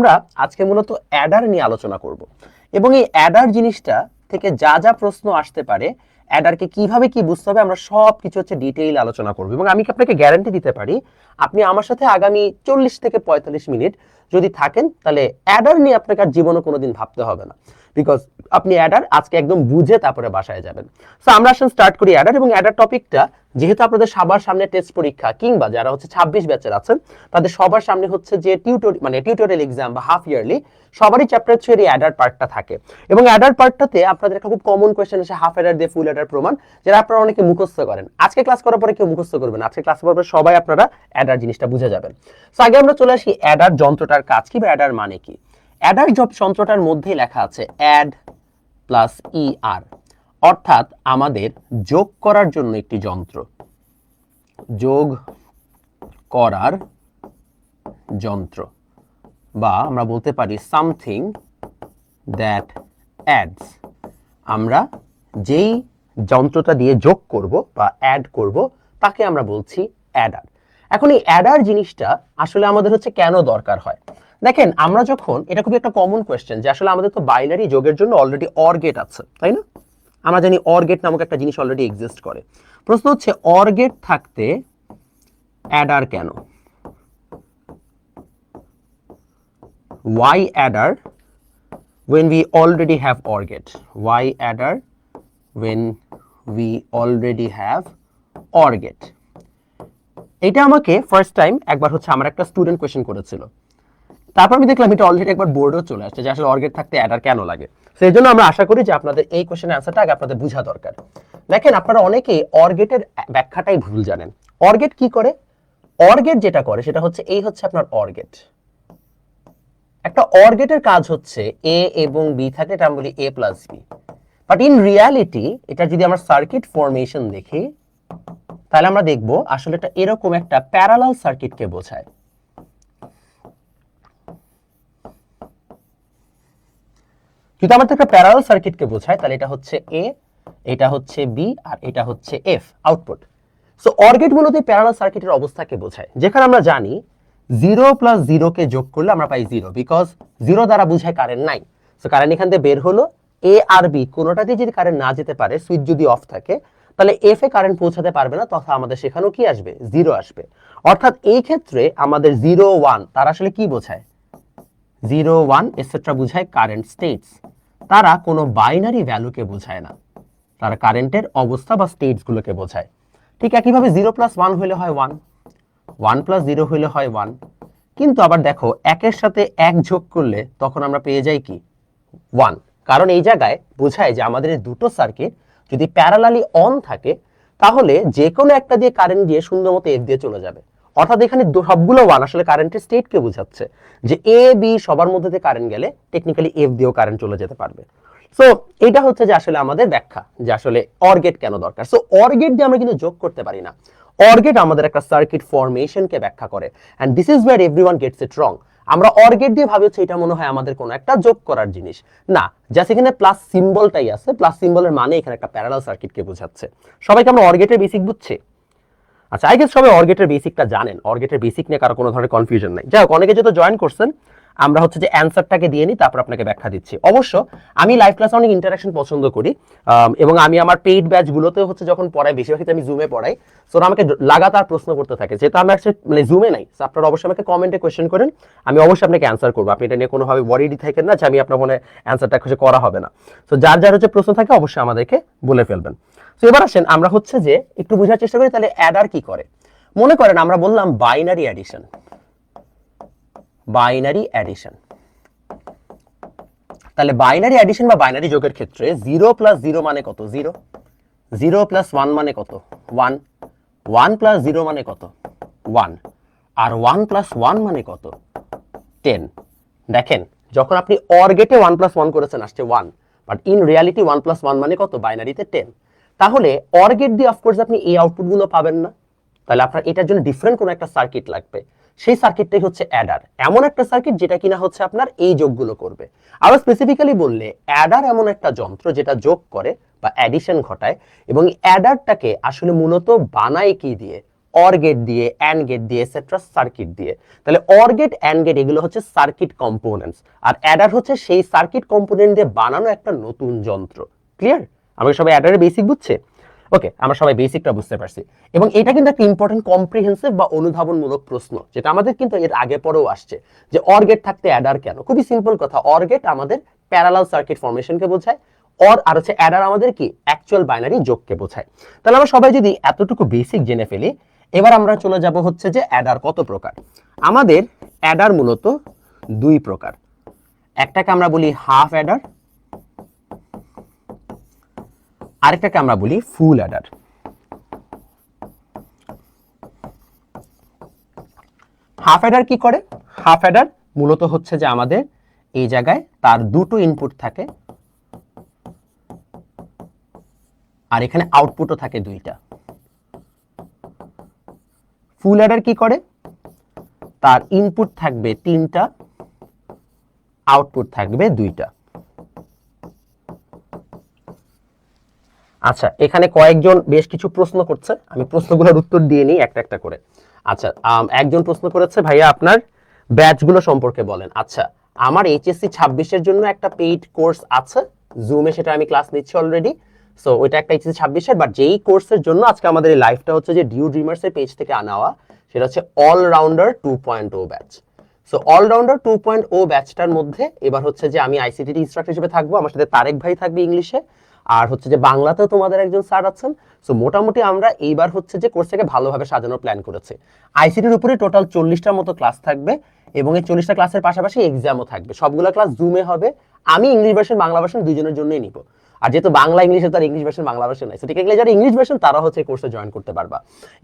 আমরা আজকে মূলত অ্যাডার নিয়ে আলোচনা করব এবং এই অ্যাডার জিনিসটা থেকে যা যা প্রশ্ন আসতে পারে, অ্যাডারকে কিভাবে কি বুঝতে হবে, আমরা সব কিছু হচ্ছে ডিটেইল আলোচনা করব। এবং আমি আপনাকে গ্যারান্টি দিতে পারি, আপনি আমার সাথে আগামী 40 থেকে 45 মিনিট যদি থাকেন, তাহলে অ্যাডার নিয়ে আপনাকে আর জীবনে কোনোদিন ভাবতে হবে না, বিকজ আপনি অ্যাডার আজকে একদম বুঝে তারপরে বাসায় যাবেন। সো আমরা আসলে স্টার্ট করি অ্যাডার। এবং অ্যাডার টপিকটা যেহেতু আপনাদের সবার সামনে টেস্ট পরীক্ষা কিংবা যারা হচ্ছে 26 ব্যাচের আছেন তাদের সবার সামনে হচ্ছে যে টিউটোরিয়াল এক্সাম বা হাফ ইয়ারলি, সবারই চ্যাপ্টার 3 এর অ্যাডার পার্টটা থাকে। এবং অ্যাডার পার্টটাতে আপনাদের একটা খুব কমন কোয়েশ্চেন আসে, হাফ অ্যাডার দিয়ে ফুল অ্যাডার প্রমাণ, যেটা আপনারা অনেকে মুখস্থ করেন। আজকে ক্লাস করার পরে কেউ মুখস্থ করবেন, আজকে ক্লাস করার পরে সবাই আপনারা অ্যাডার জিনিসটা বুঝে যাবেন। সো আগে আমরা চলে আসি অ্যাডার যন্ত্রটার কাজ কি বা অ্যাডার মানে কি। অ্যাডার যন্ত্রটার মধ্যেই লেখা আছে অ্যাড প্লাস ER, অর্থাৎ আমাদের যোগ করার জন্য একটি যন্ত্র, যোগ করার যন্ত্র, বা আমরা বলতে পারি সামথিং দ্যাট অ্যাডস। আমরা যেই যন্ত্রটা দিয়ে যোগ করব বা অ্যাড করব তাকে আমরা বলছি অ্যাডার। এখন এই অ্যাডার জিনিসটা আসলে আমাদের হচ্ছে কেন দরকার হয়, দেখেন আমরা যখন, এটা খুবই একটা কমন কোয়েশ্চেন যে আসলে আমাদের তো বাইনারি যোগের জন্য অলরেডি অর গেট আছে, তাই না? আমরা জানি অর গেট নামক একটা জিনিস অলরেডি এক্সিস্ট করে। প্রশ্ন হচ্ছে অর গেট থাকতে অ্যাডার কেন? why adder when we already have OR gate? why adder when we already have OR gate? এটা আমাকে ফার্স্ট টাইম একবার হচ্ছে আমার একটা স্টুডেন্ট কোয়েশ্চেন করেছিল, তারপর আমি দেখলাম এটা অলরেডি একবার বোর্ডেও চলে আসছে যে আসলে OR gate থাকতে অ্যাডার কেন লাগে। সেই জন্য আমরা আশা করি যে আপনাদের এই কোয়েশ্চেনের অ্যান্সারটা আগে আপনাদের বোঝা দরকার। দেখেন আপনারা অনেকেই OR গেটের ব্যাখ্যাটাই ভুল জানেন। OR গেট কি করে? OR গেট যেটা করে সেটা হচ্ছে এই হচ্ছে আপনার OR গেট। একটা OR গেটের কাজ হচ্ছে A এবং B থাকে, এটা আমরা বলি A plus B। But in reality এটা যদি আমরা সার্কিট ফরমেশন দেখি তাহলে আমরা দেখব আসলে এটা এরকম একটা প্যারালাল সার্কিটকে বোঝায়। যদি আমাদের একটা প্যারালাল সার্কিটকে বোঝায় তাহলে এটা হচ্ছে A, এটা হচ্ছে B, আর এটা হচ্ছে F output. So OR gate মূলত প্যারালাল সার্কিটের অবস্থাকে বোঝায়, যেখানে আমরা জানি 0 প্লাস 0 কে যোগ করলে আমরা পাই 0, বিকজ 0 দ্বারা বোঝায় কারেন্ট নাই। সো কারেন্ট এখান থেকে বের হলো। A আর B কোনোটাতে যদি কারেন্ট না যেতে পারে, সুইচ যদি অফ থাকে, তাহলে F এ কারেন্ট পৌঁছাতে পারবে না, তথা আমাদের সেখানেও কি আসবে? 0 আসবে। অর্থাৎ এই ক্ষেত্রে আমাদের 0 1 তারা আসলে কি বোঝায়? 0 1 এটসেট্রা বোঝায় কারেন্ট স্টেটস। তারা কোনো বাইনারি ভ্যালুকে বোঝায় না, তারা কারেন্টের অবস্থা বা স্টেটস গুলোকে বোঝায়। ঠিক একইভাবে 0 প্লাস 1 হলে হয় 1, 1 প্লাস 0 হলে হয় 1। কিন্তু আবার দেখো একের সাথে এক যোগ করলে তখন আমরা পেয়ে যাই কি? 1। কারণ এই জায়গায় বোঝায় যে আমাদের এই দুটো সার্কিট যদি প্যারালালি অন থাকে তাহলে যে কোনো একটা দিয়ে কারেন্ট দিয়ে সুন্দর মতো F দিয়ে চলে যাবে। অর্থাৎ এখানে সবগুলো 1 আসলে কারেন্টের স্টেটকে বোঝাচ্ছে, যে A B সবার মধ্যে দিয়ে কারেন্ট গেলে টেকনিক্যালি F দিয়েও কারেন্ট চলে যেতে পারবে। সো এটা হচ্ছে যে আসলে আমাদের ব্যাখ্যা যে আসলে OR গেট কেন দরকার। সো OR গেট দিয়ে আমরা কিন্তু যোগ করতে পারি না। OR গেট আমাদের একটা সার্কিট ফরমেশনকে ব্যাখ্যা করে, and this is where everyone gets it wrong. আমরা OR গেট দিয়ে ভাবি হচ্ছে এটা মনে হয় আমাদের কোনো একটা যোগ করার জিনিস, না, জাস্ট এখানে প্লাস সিম্বলটাই আছে। প্লাস সিম্বলের মানে এখানে একটা প্যারালাল সার্কিটকে বোঝাচ্ছে। সবাইকে আমরা OR গেটের বেসিক বুঝছি? আচ্ছা, আই গেস সবাই OR গেটের বেসিকটা জানেন। OR গেটের বেসিক নিয়ে কারো কোনো ধরনের কনফিউশন নাই। যাই হোক, অনেকে যেহেতু জয়েন করছেন, আমরা হচ্ছে যে অ্যানসারটাকে দিয়ে নিই, তারপর আপনাকে ব্যাখ্যা দিচ্ছি। অবশ্য আমি লাইভ ক্লাসে অনেক ইন্টারাকশন পছন্দ করি, এবং আমি আমার পেইড ব্যাচগুলোতেও হচ্ছে যখন পড়াই, বেশিরভাগ ক্ষেত্রে আমি জুমে পড়াই। সো আমাকে লাগাতার প্রশ্ন করতে থাকে, যেহেতু আমি আসলে মানে জুমে নাই। সো আপনারা অবশ্যই আমাকে কমেন্টে কোয়েশ্চেন করেন, আমি অবশ্যই আপনাকে অ্যান্সার করবো। আপনি এটা নিয়ে কোনোভাবে ওয়ারিডি থাকেন না যে আমি আপনার মনে অ্যান্সারটা খুঁজে করা হবে না। সো যার যার হচ্ছে প্রশ্ন থাকে অবশ্যই আমাদেরকে বলে ফেলবেন। তো এবার আসেন আমরা হচ্ছে যে একটু বোঝার চেষ্টা করি তাহলে অ্যাডার কি করে। মনে করেন আমরা বললাম বাইনারি অ্যাডিশন, বাইনারি অ্যাডিশন। তাহলে বাইনারি অ্যাডিশন বা বাইনারি যোগের ক্ষেত্রে 0 প্লাস 0 মানে কত? 0, 0 প্লাস 1 মানে কত? 1, 1 প্লাস 0 মানে কত? 1, আর 1 প্লাস 1 মানে কত? 10। দেখেন যখন আপনি OR গেটে 1 প্লাস 1 করেছেন আসছে 1, বাট ইন রিয়ালিটি 1 প্লাস 1 মানে কত? বাইনারিতে 10। তাহলে OR গেট দিয়ে অফকোর্স আপনি এই আউটপুটগুলো পাবেন না, তাহলে আপনার এটার জন্য ডিফারেন্ট কোনো একটা সার্কিট লাগবে। সেই সার্কিটটাই হচ্ছে অ্যাডার, এমন একটা সার্কিট যেটা কিনা হচ্ছে আপনার এই যোগগুলো করবে। আরো স্পেসিফিক্যালি বললে অ্যাডার এমন একটা যন্ত্র যেটা যোগ করে বা অ্যাডিশন ঘটায়, এবং অ্যাডারটাকে আসলে মূলত বানায় কি দিয়ে? অর গেট দিয়ে, অ্যান্ড গেট দিয়ে, এটসেট্রা সার্কিট দিয়ে। তাহলে অর গেট, অ্যান্ড গেট এগুলো হচ্ছে সার্কিট কম্পোনেন্টস, আর অ্যাডার হচ্ছে সেই সার্কিট কম্পোনেন্ট দিয়ে বানানো একটা নতুন যন্ত্র। ক্লিয়ার? আমরা সবাই অ্যাডারের বেসিক বুঝছে? ওকে, আমরা সবাই বেসিকটা বুঝতে পারছি। এবং এটা কিন্তু একটা ইম্পর্টেন্ট কম্প্রিহেন্সিভ বা অনুধাবনমূলক প্রশ্ন, যেটা আমাদের কিন্তু এর আগে পরেও আসছে, যে অর গেট থাকতে অ্যাডার কেন? খুবই সিম্পল কথা, অর গেট আমাদের প্যারালাল সার্কিট ফরমেশনকে বোঝায়, অর আর হচ্ছে অ্যাডার আমাদের কি অ্যাকচুয়াল বাইনারি যোগকে বোঝায়। তাহলে আমরা সবাই যদি এতটুকু বেসিক জেনে ফেলি, এবার আমরা চলে যাব হচ্ছে যে অ্যাডার কত প্রকার। আমাদের অ্যাডার মূলত দুই প্রকার, একটাকে আমরা বলি হাফ অ্যাডার, আরেকটাকে আমরা বলি ফুল অ্যাডার। হাফ অ্যাডার কি করে? হাফ অ্যাডার মূলত হচ্ছে যে আমাদের এই জায়গায় তার দুটো ইনপুট থাকে আর এখানে আউটপুটও থাকে দুইটা। ফুল অ্যাডার কি করে? তার ইনপুট থাকবে তিনটা, আউটপুট থাকবে দুইটা। আচ্ছা, এখানে কয়েকজন বেশ কিছু প্রশ্ন করছে, আমি প্রশ্নগুলোর উত্তর দিয়ে নিই একটা একটা করে। আচ্ছা, একজন প্রশ্ন করেছে, ভাইয়া আপনার ব্যাচগুলো সম্পর্কে বলেন। আচ্ছা, আমার এইচএসসি 26-এর জন্য একটা পেইড কোর্স আছে জুমে, সেটা আমি ক্লাস নিচ্ছি অলরেডি। সো ওইটা একটা এইচএসসি 26-এর, বাট যেই কোর্সের জন্য আজকে আমাদের এই লাইভটা হচ্ছে যে ডিউ ড্রিমার্স এর পেজ থেকে আনাওয়া, সেটা হচ্ছে অলরাউন্ডার 2.0 ব্যাচ। সো অলরাউন্ডার 2.0 ব্যাচটার মধ্যে এবার হচ্ছে যে আমি আইসিটি ইনস্ট্রাক্টর হিসেবে থাকবো, আমার সাথে তারেক ভাই থাকবে ইংলিশে, আর হচ্ছে যে বাংলাতেও তোমাদের একজন স্যার আছেন। সো মোটামুটি আমরা এইবার হচ্ছে যে কোর্সটাকে ভালোভাবে সাজানোর প্ল্যান করেছি। আইসিটির উপরে টোটাল 40টার মতো ক্লাস থাকবে এবং এই 40টা ক্লাসের পাশাপাশি এক্সামও থাকবে। সবগুলো ক্লাস জুমে হবে। আমি ইংলিশ ভার্সন বাংলা ভার্সন দুইজনের জন্যই নিব, আর যেহেতু বাংলা ইংলিশে তার ইংলিশ ভার্সন বাংলা ভার্সন নাই, ঠিক আছে, যারা ইংলিশ ভার্সন তারা হচ্ছে কোর্সে জয়েন করতে পারবা।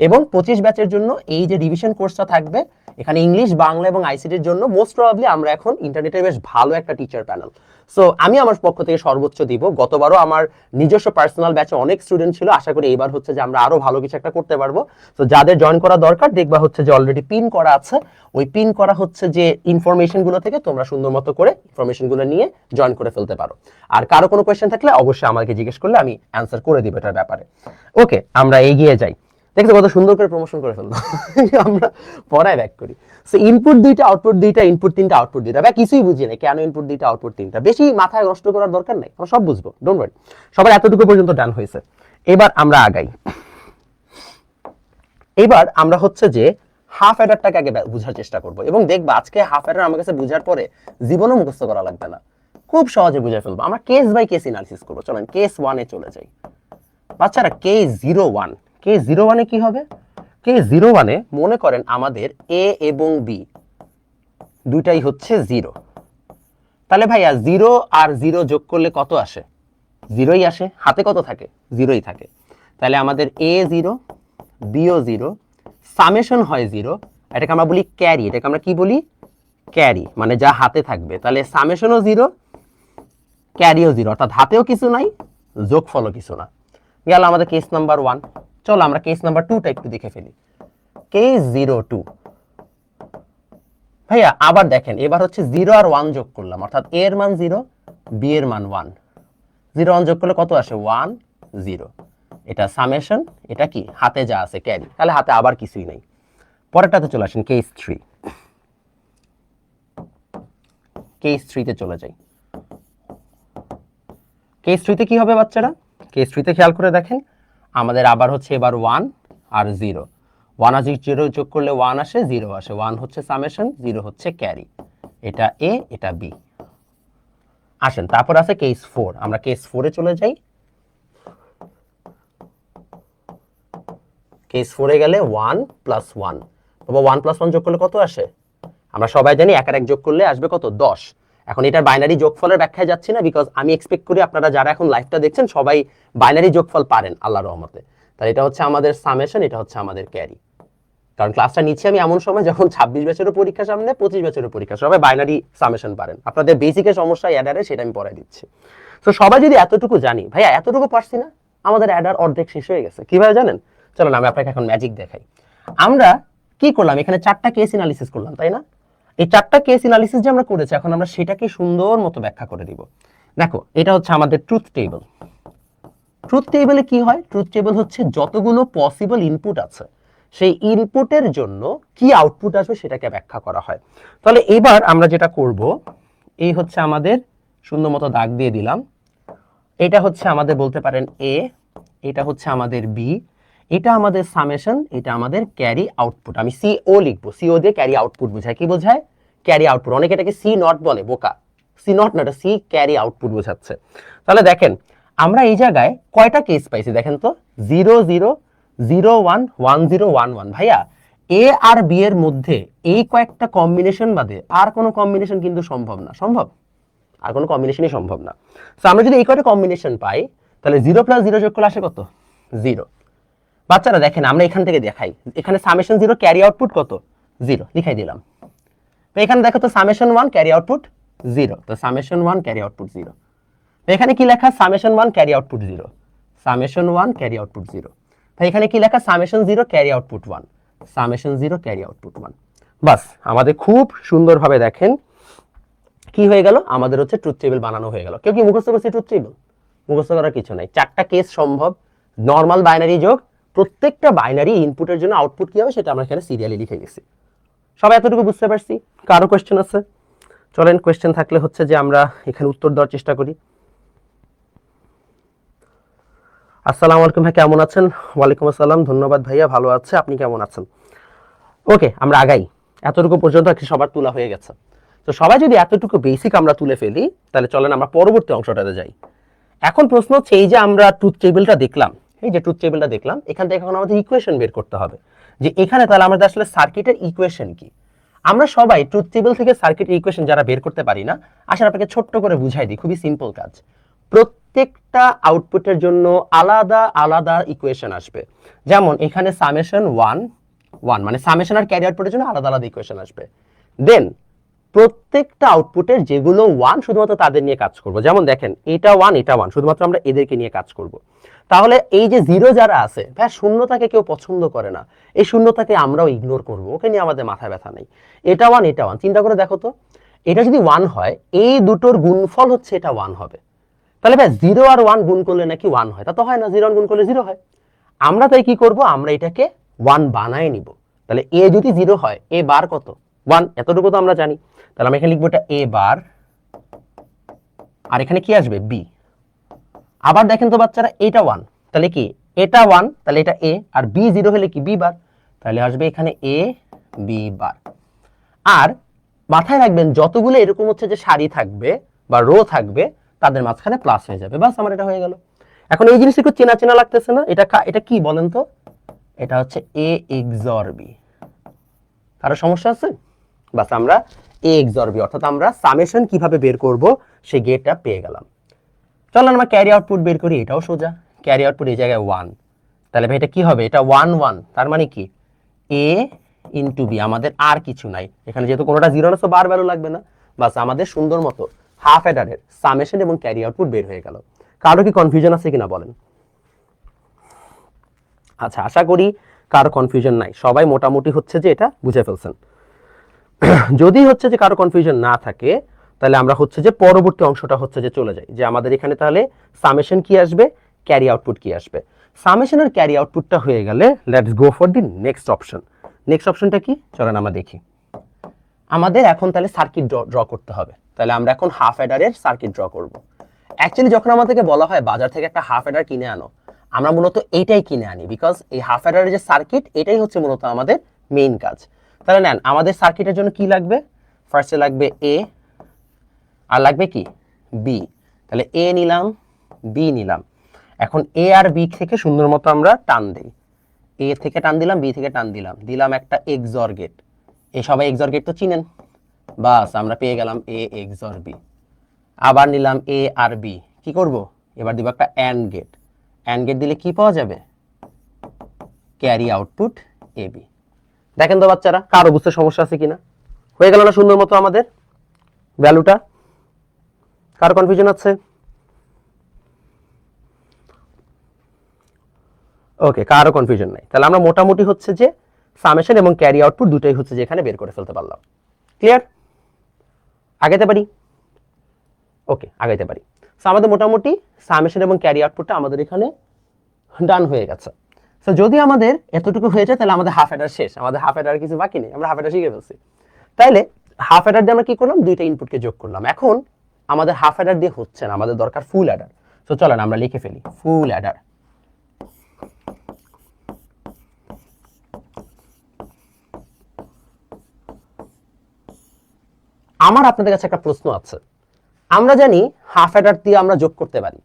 এবং 25 ব্যাচের জন্য এই যে রিভিশন কোর্সটা থাকবে, এখানে ইংলিশ, বাংলা এবং আইসিটির জন্য মোস্ট প্রবাবলি আমরা এখন ইন্টারনেটে বেশ ভালো একটা টিচার প্যানেল। সো আমি আমার পক্ষ থেকে সর্বোচ্চ দিব। গতবারও আমার নিজস্ব পার্সোনাল ব্যাচে অনেক স্টুডেন্ট ছিল, আশা করি এইবার হচ্ছে যে আমরা আরো ভালো কিছু একটা করতে পারবো। তো যাদের জয়েন করা দরকার, দেখবা হচ্ছে যে অলরেডি পিন করা আছে, ওই পিন করা হচ্ছে যে ইনফরমেশন গুলো থেকে তোমরা সুন্দর মতো করে ইনফরমেশন গুলো নিয়ে জয়েন করে ফেলতে পারো। আর কারো কোনো কোয়েশ্চেন থাকলে অবশ্যই আমাকে জিজ্ঞেস করলে আমি অ্যান্সার করে দিব এটার ব্যাপারে। ওকে, আমরা এগিয়ে যাই। দেখছো কত সুন্দর করে প্রমোশন করে ফেললো। আমরা পড়ায় ব্যাক করি। সো ইনপুট দুইটা, আউটপুট দুইটা, ইনপুট তিনটা, আউটপুট দুইটা। ভাই কিছুই বুঝি না কেন ইনপুট দুইটা, আউটপুট তিনটা, বেশি মাথায় নষ্ট করার দরকার নাই, আমরা সব বুঝবো, ডোন্ট ওয়ারি। সবার এতটুকু পর্যন্ত ডান হয়েছে, এবার আমরা আগাই। এবার আমরা হচ্ছে যে হাফ অ্যাডারটাকে আগে বোঝার চেষ্টা করব, এবং দেখবা আজকে হাফ অ্যাডার আমার কাছে বোঝার পরে জীবনও মুখস্থ করা লাগবে না, খুব সহজে বুঝে ফেলবো। আমরা কেস বাই কেস অ্যানালিসিস করবো। চলেন কেস 1-এ চলে যাই। বাচ্চারা K01, K01-এ কি হবে? K01-এ মনে করেন আমাদের এ এবং বি দুইটাই হচ্ছে 0। তাহলে ভাইয়া 0 আর 0 যোগ করলে কত আসে? 0ই আসে। হাতে কত থাকে? 0ই থাকে। তাহলে আমাদের A0, B0, সামেশন হয় 0। এটাকে আমরা বলি ক্যারি। এটাকে আমরা কি বলি? ক্যারি, মানে যা হাতে থাকবে। তাহলে সামেশনও 0, ক্যারিও 0, অর্থাৎ হাতেও কিছু নাই, যোগফলও কিছু না। গেল আমাদের কেস নাম্বার 1। চলো আমরা কেস নাম্বার 2টা একটু দেখে ফেলি। K02, ভাইয়া আবার দেখেন, এবার হচ্ছে 0 আর 1 যোগ করলাম, অর্থাৎ A এর মান 0, B এর মান 1। 0 1 যোগ করলে কত আসে? 1 0। এটা সামেশন, এটা কি হাতে যা আছে ক্যারি, তাহলে হাতে আবার কিছুই নাই। পরেরটাতে চলে আসেন কেস 3। কেস 3-তে চলে যাই। কেস 3-তে কি হবে বাচ্চারা? কেস 3-তে খেয়াল করে দেখেন, আমাদের আবার হচ্ছে এবার 1 আর 0। 1 আর 0 যোগ করলে 1 আসে, 0 আসে। 1 হচ্ছে সামেশন, 0 হচ্ছে ক্যারি। এটা এ, এটা বি। আসেন তারপর আছে কেস 4। আমরা কেস 4-এ চলে যাই। কেস 4-এ গেলে 1 + 1। বাবা 1 + 1 যোগ করলে কত আসে? আমরা সবাই জানি 1 আর 1 যোগ করলে আসবে কত? 10। এখন এটার বাইনারি যোগফলের ব্যাখ্যায় যাচ্ছি না, বিকজ আমি এক্সপেক্ট করি আপনারা যারা এখন লাইভটা দেখছেন সবাই বাইনারি যোগফল পারেন আল্লাহর রহমতে। তাহলে এটা হচ্ছে আমাদের সামেশন, এটা হচ্ছে আমাদের ক্যারি। কারণ ক্লাসটা নিচ্ছি আমি এমন সময় যখন 26 ব্যাচেরও পরীক্ষা সামনে, 25 ব্যাচেরও পরীক্ষা, সবাই বাইনারি সামেশন পারেন। আপনাদের বেসিকের সমস্যা অ্যাডারে, সেটা আমি পড়াই দিচ্ছি। তো সবাই যদি এতটুকু জানি, ভাইয়া এতটুকু পারছি না, আমাদের অ্যাডার অর্ধেক শেষ হয়ে গেছে। কিভাবে জানেন? চলুন আমি আপনাকে এখন ম্যাজিক দেখাই। আমরা কি করলাম? এখানে 4টা কেস অ্যানালিসিস করলাম, তাই না? এই 4টা কেস অ্যানালিসিস যে আমরা করেছি, এখন আমরা সেটাকে সুন্দর মতো ব্যাখ্যা করে দিব। দেখো, এটা হচ্ছে আমাদের ট্রুথ টেবিল। ট্রুথ টেবিলে কি হয়? ট্রুথ টেবিল হচ্ছে যতগুলো পসিবল ইনপুট আছে সেই ইনপুটের জন্য কি আউটপুট আসবে সেটাকে ব্যাখ্যা করা হয়। তাহলে এবার আমরা যেটা করব, এই হচ্ছে আমাদের সুন্দর মতো দাগ দিয়ে দিলাম, এটা হচ্ছে আমাদের বলতে পারেন এ, এটা হচ্ছে আমাদের বি, এটা আমাদের সামেশন, এটা আমাদের ক্যারি আউটপুট। আমি সিও লিখবো, সিও দিয়ে ক্যারি আউটপুট বোঝায়, কি বোঝায়? Carry output. অনেকে এটাকে সি নট বলে, বোকা, সি নট না, এটা সি ক্যারি আউটপুট বোঝাচ্ছে। তাহলে দেখেন আমরা এই জায়গায় কয়টা কেস পাইছি দেখেন তো, 0 0 0 1 1 0 1 1। ভাইয়া এ আর বি এর মধ্যে এই কয়েকটা কম্বিনেশন বাদে আর কোনো কম্বিনেশন কিন্তু সম্ভব না, সম্ভব? আর কোনো কম্বিনেশনই সম্ভব না। তো আমরা যদি এই কয়টা কম্বিনেশন পাই, তাহলে 0 + 0 যোগ করলে আসে কত? 0। বাচ্চারা দেখেন আমরা এখান থেকে দেখাই, এখানে সামেশন 0 ক্যারি আউটপুট কত? 0 লিখাই দিলাম। তো এখানে দেখো তো সামেশন 1 ক্যারি আউটপুট 0, তো সামেশন 1 ক্যারি আউটপুট 0। তো এখানে কি লেখা? Summation 1 carry output 0, summation 1 carry output 0। তো এখানে কি লেখা? Summation 0 carry output 1, summation 0 carry output 1। বাস, আমাদের খুব সুন্দরভাবে দেখেন কি হয়ে গেল, আমাদের হচ্ছে ট্রুথ টেবিল বানানো হয়ে গেল। কেউ কি মুখস্থ করছে ট্রুথ টেবিল? মুখস্থ করার কিছু নাই, 4টা কেস সম্ভব, নরমাল বাইনারি যোগ, প্রত্যেকটা বাইনারি ইনপুটের জন্য আউটপুট কি হবে সেটা আমরা এখানে সিরিয়ালি লিখে গেছি। সবাই এতটুকু বুঝতে পারছি? কারো কোয়েশ্চেন আছে? চলেন কোয়েশ্চেন থাকলে হচ্ছে যে আমরা এখানে উত্তর দেওয়ার চেষ্টা করি। আসসালামু আলাইকুম ভাই, কেমন আছেন? ওয়ালাইকুম আসসালাম, ধন্যবাদ ভাইয়া, ভালো আছে, আপনি কেমন আছেন? ওকে, আমরা আগাই। এতটুকু পর্যন্ত আর কি সবার তোলা হয়ে গেছে। তো সবাই যদি এতটুকু বেসিক আমরা তুলে ফেলি, তাহলে চলেন আমরা পরবর্তী অংশটাতে যাই। এখন প্রশ্ন হচ্ছে, এই যে আমরা ট্রুথ টেবিলটা দেখলাম, এই যে ট্রুথ টেবিলটা দেখলাম, এখান থেকে এখন আমাদের ইকুয়েশন বের করতে হবে যে এখানে তাহলে আমাদের আসলে সার্কিটের ইকুয়েশন কি। আমরা সবাই ট্রুথ টেবিল থেকে সার্কিটের ইকুয়েশন যারা বের করতে পারি না, আসলে আপনাকে ছোট্ট করে বুঝাই দিই, খুবই সিম্পল কাজ। প্রত্যেকটা আউটপুটের জন্য আলাদা আলাদা ইকুয়েশন আসবে। যেমন এখানে সামেশন 1 1, মানে সামেশন আর ক্যারি আউটপুটের জন্য আলাদা আলাদা ইকুয়েশন আসবে। দেন প্রত্যেকটা আউটপুটের যেগুলো 1 শুধুমাত্র তাদের নিয়ে কাজ করব। যেমন দেখেন এটা 1 এটা 1, শুধুমাত্র আমরা এদেরকে নিয়ে কাজ করব। তাহলে এই যে 0 যারা আছে, ভাই শূন্যতাকে কেউ পছন্দ করে না, এই শূন্যতাকে আমরাও ইগনোর করব, ওকে নিয়ে আমাদের মাথা ব্যথা নেই। এটা 1 এটা 1, চিন্তা করে দেখো তো, এটা যদি 1 হয়, এই দুটোর গুণফল হচ্ছে এটা 1 হবে। তাহলে ভাই 0 আর 1 গুণ করলে নাকি 1 হয়? তা তো হয় না, 0 গুণ করলে 0 হয়। আমরা তাই কি করব, আমরা এটাকে 1 বানায় নিব। তাহলে এ যদি 0 হয়, এ বার কত? 1, এতটুকু তো আমরা জানি। তাহলে আমি এখানে লিখবো এটা এ বার, আর এখানে কি আসবে? বি। আবার দেখেন তো বাচ্চারা, এটা 1, তাহলে কি এটা 1, তাহলে এটা এ, আর বি 0 হলে কি? বি বার, তাহলে আসবে এখানে এ বি বার। আর মাথায় রাখবেন, যতগুলো এরকম হচ্ছে যে সারি থাকবে বা রো থাকবে, তাদের মাঝখানে প্লাস হয়ে যাবে। বাস, আমার এটা হয়ে গেল। এখন এই জিনিসটা একটু চেনা চেনা লাগতেছে না? এটা কি বলেন তো? এটা হচ্ছে এ এক্সর বি। কারো সমস্যা আছে? বাস, আমরা এ এক্সর বি, অর্থাৎ আমরা সামেশন কিভাবে বের করব সেই গেটটা পেয়ে গেলাম। চলো আমরা ক্যারি আউটপুট বের করি, এটাও সোজা। ক্যারি আউটপুট এই জায়গায় 1, তাহলে ভাই এটা কি হবে? এটা 1 1, তার মানে কি এ ইন্টু বি, আমাদের আর কিছু নাই এখানে, যেহেতু কোনোটা 0 না, তো বার ভ্যালু লাগবে না। বাস, আমাদের সুন্দর মতো হাফ অ্যাডারের সামেশন এবং ক্যারি আউটপুট বের হয়ে গেল। কারো কি কনফিউশন আছে কিনা বলেন? আচ্ছা, আশা করি কারো কনফিউশন নাই, সবাই মোটামুটি হচ্ছে যে এটা বুঝে ফেলছেন। যদি হচ্ছে যে কারো কনফিউশন না থাকে, তাহলে আমরা হচ্ছে যে পরবর্তী অংশটা হচ্ছে যে চলে যাই, যে আমাদের এখানে তাহলে সামেশন কি আসবে, ক্যারি আউটপুট কি আসবে। সামেশন আর ক্যারি আউটপুটটা হয়ে গেলে let's go for the next option. Next অপশনটা কি চলেন আমরা দেখি। আমাদের এখন তাহলে সার্কিট ড্র করতে হবে। তাহলে আমরা এখন হাফ অ্যাডারের সার্কিট ড্র করব। অ্যাকচুয়ালি যখন আমাদেরকে বলা হয় বাজার থেকে একটা হাফ অ্যাডার কিনে আনো, আমরা মূলত এইটাই কিনে আনি, বিকজ এই হাফ অ্যাডারের যে সার্কিট, এটাই হচ্ছে মূলত আমাদের মেইন কাজ। তাহলে নেন, আমাদের সার্কিটের জন্য কি লাগবে? ফার্স্টে লাগবে এ, আর লাগবে কি? বি। তাহলে এ নিলাম, বি নিলাম। এখন এ আর বি থেকে সুন্দর মতো আমরা টান দিই। এ থেকে টান দিলাম, বি থেকে টান দিলাম, দিলাম একটা এক্সর গেট। এই সবাই এক্সর গেট তো চিনেন। বাস, আমরা পেয়ে গেলাম এ এক্সর বি। আবার নিলাম এ আর বি, কি করব? এবার দিব একটা অ্যান্ড গেট। অ্যান্ড গেট দিলে কি পাওয়া যাবে? Carry output A B. দেখেন তো বাচ্চারা, কারো বুঝতে সমস্যা আছে কিনা? হয়ে গেল না সুন্দর মতো আমাদের ভ্যালুটা? কারো কনফিউশন আছে? ওকে, কারো কনফিউশন নাই। তাহলে আমরা মোটামুটি হচ্ছে যে সামেশন এবং ক্যারি আউটপুট দুটোই হচ্ছে যে এখানে বের করে ফেলতে পারলাম। ক্লিয়ার? আগাইতে পারি? ওকে, আগাইতে পারি। সো আমাদের মোটামুটি সামেশন এবং ক্যারি আউটপুটটা আমাদের এখানে ডান হয়ে গেছে। সো যদি আমাদের এতটুকু হয়ে যায় তাহলে আমাদের হাফ অ্যাডার শেষ, আমাদের হাফ অ্যাডার কিছু বাকি নেই, আমরা হাফ অ্যাডার শিখে ফেলছি। তাইলে হাফ অ্যাডার দিয়ে আমরা কি করলাম, দুইটা ইনপুটকে যোগ করলাম। এখন আমাদের হাফ অ্যাডার দিয়ে হচ্ছে না, আমাদের দরকার ফুল অ্যাডার। সো চলেন আমরা লিখে ফেলি ফুল অ্যাডার। আমার আপনাদের কাছে একটা প্রশ্ন আছে, আমরা জানি হাফ অ্যাডার দিয়ে আমরা যোগ করতে পারি,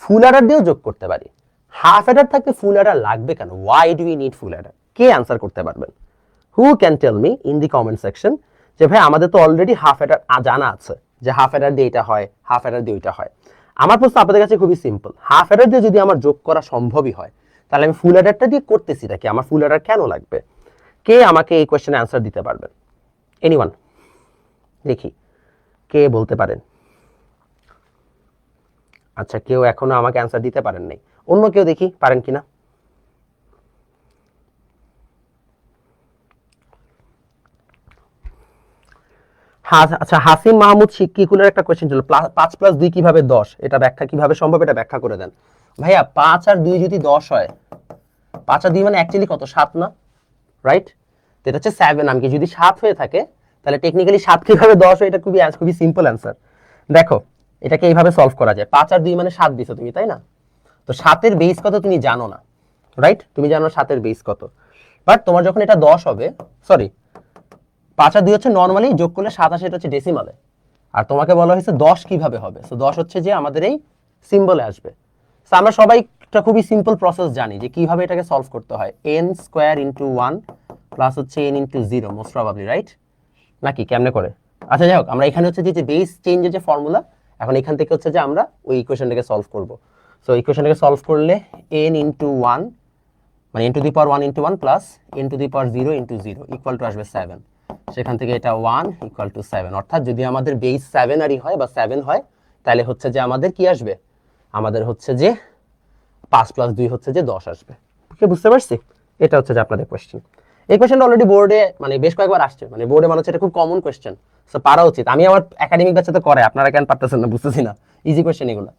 ফুল অ্যাডার দিয়েও যোগ করতে পারি। হাফ অ্যাডার থাকতে ফুল অ্যাডার লাগবে কেন? Why do we need full adder? কে অ্যান্সার করতে পারবেন? Who can tell me in the comment section যে ভাই আমাদের তো অলরেডি হাফ অ্যাডার জানা আছে যে হাফ অ্যাডার দিয়ে এটা হয়, হাফ অ্যাডার দিয়ে ওইটা হয়। আমার প্রশ্ন আপনাদের কাছে খুবই সিম্পল, হাফ অ্যাডার দিয়ে যদি আমার যোগ করা সম্ভবই হয় তাহলে আমি ফুল অ্যাডারটা দিয়ে করতেছি নাকি, আমার ফুল অ্যাডার কেন লাগবে? কে আমাকে এই কোয়েশ্চেনে অ্যান্সার দিতে পারবেন? এনিওয়ান? দেখি কে বলতে পারেন। আচ্ছা, কেউ এখনো আমাকে অ্যান্সার দিতে পারেন নাই, অন্য কেউ দেখি পারেন কিনা। আচ্ছা, হাসিম মাহমুদ শিক্ষিকুলের একটা কোয়েশ্চেন ছিল, 5+2 কিভাবে 10, এটা ব্যাখ্যা কিভাবে সম্ভব, এটা ব্যাখ্যা করে দেন। ভাইয়া 5 আর 2 যদি 10 হয়, 5 আর 2 মানে অ্যাকচুয়ালি কত, 7 না? রাইট, তো এটা হচ্ছে 7। আমি যদি 7 হয়ে থাকে তাহলে টেকনিক্যালি 7 কিভাবে 10 হয়, এটা খুবই সিম্পল অ্যান্সার। দেখো এটাকে এইভাবে সলভ করা যায়, 5 আর 2 মানে 7 দিছো তুমি, তাই না? তো 7-এর বেস কত তুমি জানো না, রাইট? তুমি জানো 7-এর বেস কত, বাট তোমার যখন এটা 10 হবে, সরি 5 আর 2 হচ্ছে নর্মালি যোগ করলে 7 আসে, এটা হচ্ছে ডেসিমালে। আর তোমাকে বলা হয়েছে 10 কিভাবে হবে, সো 10 হচ্ছে যে আমাদের এই সিম্বলে আসবে। সো আমরা সবাই একটা খুবই সিম্পল প্রসেস জানি যে কিভাবে এটাকে সলভ করতে হয়, n স্কয়ার ইনটু 1 প্লাস হচ্ছে n into 0 most probably, right? নাকি কেমনে করে? আচ্ছা যাই হোক, আমরা এখানে হচ্ছে যে বেস চেঞ্জের যে ফর্মুলা, এখন এখান থেকে হচ্ছে যে আমরা ওই ইকুয়েশনটাকে সলভ করব। সো ইকুয়েশনটাকে সলভ করলে n ইনটু 1 মানে n to the power 1 into 1 plus n to the power 0 into 0 equal to আসবে 7। সেখান থেকে এটা 1 ইকুয়াল টু 7, অর্থাৎ যদি আমাদের বেস 7 আরই হয় বা 7 হয় তাহলে হচ্ছে যে আমাদের কি আসবে, আমাদের হচ্ছে যে 5+2 হচ্ছে যে 10 আসবে। ওকে, বুঝতে পারছি? এটা হচ্ছে যে আপনাদের কোয়েশ্চেন। এই কোয়েশ্চেনটা অলরেডি বোর্ডে মানে বেশ কয়েকবার আসছে, মানে বোর্ডে মনে হচ্ছে এটা খুব কমন কোয়েশ্চেন, সো পারা উচিত। আমি আমার একাডেমিক ব্যাচে তো করে, আপনারা কেন পারতেছেন না বুঝতেছি না, ইজি কোয়েশ্চেন এগুলো।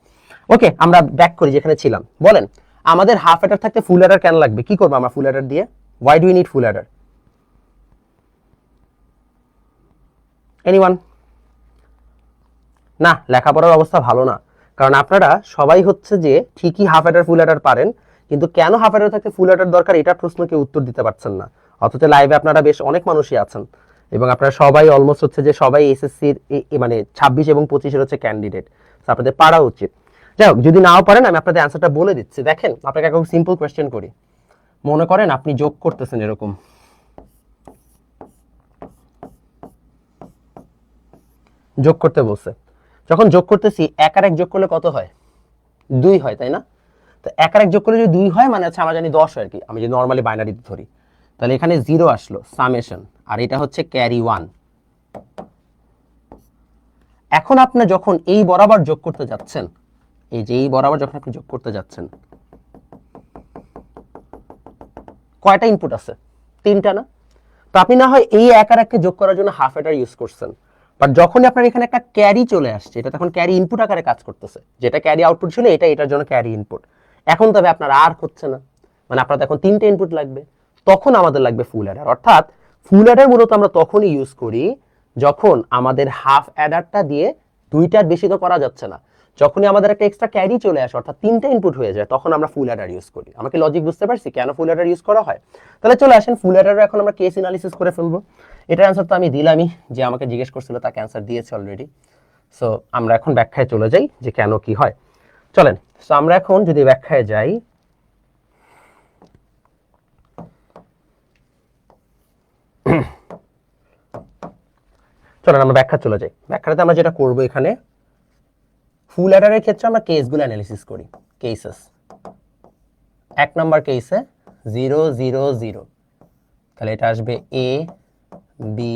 ওকে, আমরা ব্যাক করি যেখানে ছিলাম। বলেন আমাদের হাফ অ্যাডার থাকতে ফুল অ্যাডার কেন লাগবে, কি করবো আমরা ফুল অ্যাডার দিয়ে? Y do we need full Eder? Anyone? না, লেখাপড়ার অবস্থা ভালো না, কারণ আপনারা সবাই হচ্ছে যে ঠিকই হাফ অ্যাডার ফুল অ্যাডার পারেন, কিন্তু কেন হাফ অ্যাডার থাকতে ফুল অ্যাডার দরকার এটা প্রশ্নকে উত্তর দিতে পারছেন না। অথচ লাইভে আপনারা বেশ অনেক মানুষই আছেন এবং আপনারা সবাই অলমোস্ট হচ্ছে যে সবাই এসএসসির মানে 26 এবং 25-এর হচ্ছে ক্যান্ডিডেট, আপনাদের পারা উচিত। যাই হোক, যদি নাও পারেন আমি আপনাদের অ্যান্সারটা বলে দিচ্ছি। দেখেন আপনাকে একটা সিম্পল কোয়েশ্চেন করি, মনে করেন আপনি যোগ করতেছেন, এরকম যোগ করতে বলছে, যখন যোগ করতেছি 1 আর 1 যোগ করলে কত হয়? 2 হয়, তাই না? তো 1 আর 1 যোগ করলে যদি 2 হয় মানে হচ্ছে আমরা জানি 10 হয় আর কি, আমি যদি নর্মালি বাইনারিতে ধরি, তাহলে এখানে 0 আসলো সামেশন, আর এটা হচ্ছে ক্যারি 1। এখন আপনি যখন এই বরাবর যোগ করতে যাচ্ছেন, এই যে এই বরাবর যখন আপনি যোগ করতে যাচ্ছেন, কয়টা ইনপুট আছে? 3টা না? তো আপনি না হয় এই 1 আর 1 কে যোগ করার জন্য হাফ অ্যাডার ইউজ করছেন, বাট যখনই আপনার এখানে একটা ক্যারি চলে আসছে, এটা তখন ক্যারি ইনপুট আকারে কাজ করতেছে, যেটা ক্যারি আউটপুট ছিল এটা এটার জন্য ক্যারি ইনপুট। এখন তবে আপনার আর হচ্ছে না, মানে আপনার এখন 3টে ইনপুট লাগবে, তখন আমাদের লাগবে ফুল অ্যাডার। অর্থাৎ ফুল অ্যাডার মূলত আমরা তখনই ইউজ করি যখন আমাদের হাফ অ্যাডারটা দিয়ে 2টার বেশি তো করা যাচ্ছে না, যখনই আমাদের একটা এক্সট্রা ক্যারি চলে আসে অর্থাৎ 3টে ইনপুট হয়ে যায়, তখন আমরা ফুল অ্যাডার ইউজ করি। আমাকে লজিক বুঝতে পারছি কেন ফুল অ্যাডার ইউজ করা হয়? তাহলে চলে আসেন ফুল অ্যাডার এখন আমরা কেস অ্যানালিসিস করে ফেলবো। এটার অ্যান্সার তো আমি দিলামই, যে আমাকে জিজ্ঞেস করছিল তাকে অ্যান্সার দিয়েছে অলরেডি। সো আমরা এখন ব্যাখ্যায় চলে যাই যে কেন কি হয়। চলেন, সো আমরা এখন যদি ব্যাখ্যায় যাই, চলেন আমরা ব্যাখ্যা চলে যাই। ব্যাখ্যাতে আমরা যেটা করব, এখানে ফুল অ্যাডারের ক্ষেত্রে আমরা কেসগুলো অ্যানালিসিস করি, কেসেস। 1 নম্বর কেসে 0 0 0, তাহলে এটা আসবে এ বি,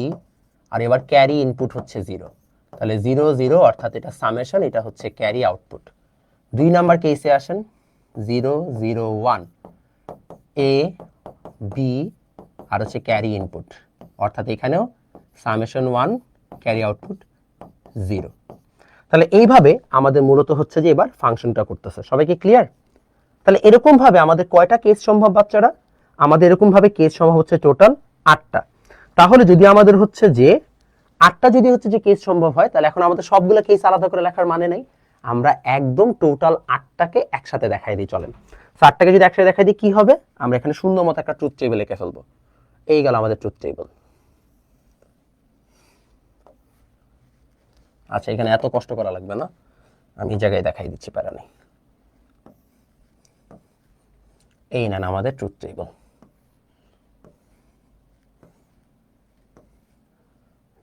আর এবার ক্যারি ইনপুট হচ্ছে 0, তাহলে 0 0 অর্থাৎ এটা সামেশন, এটা হচ্ছে ক্যারি আউটপুট। 2 নম্বর কেসে আসেন 0 0 1, এ বি আর হচ্ছে ক্যারি ইনপুট, অর্থাৎ এখানেও সামেশন 1 ক্যারি আউটপুট 0। তাহলে এইভাবে আমাদের মূলত হচ্ছে যে এবার ফাংশনটা করতেছে। সবাইকে ক্লিয়ার? তাহলে এরকম ভাবে আমাদের কয়টা কেস সম্ভব বাচ্চারা? আমাদের এরকম ভাবে কেস সম্ভব হচ্ছে টোটাল 8টা। তাহলে যদি আমাদের হচ্ছে যে 8টা যদি হচ্ছে যে কেস সম্ভব হয়, তাহলে এখন আমাদের সবগুলো কেস আলাদা করে লেখার মানে নাই, আমরা একদম টোটাল 8টাকে একসাথে দেখাই দিই। চলেন, 8টাকে যদি একসাথে দেখাই দিই কি হবে? আমরা এখানে শূন্য মতো একটা ট্রুথ টেবিল লিখে ফেলবো। এই গেল আমাদের ট্রুথ টেবিল। আচ্ছা, এখানে এত কষ্ট করা লাগবে না, আমি এই জায়গায় দেখাই দিচ্ছি, প্যারা নেই। এই নেন আমাদের ট্রুথ টেবিল।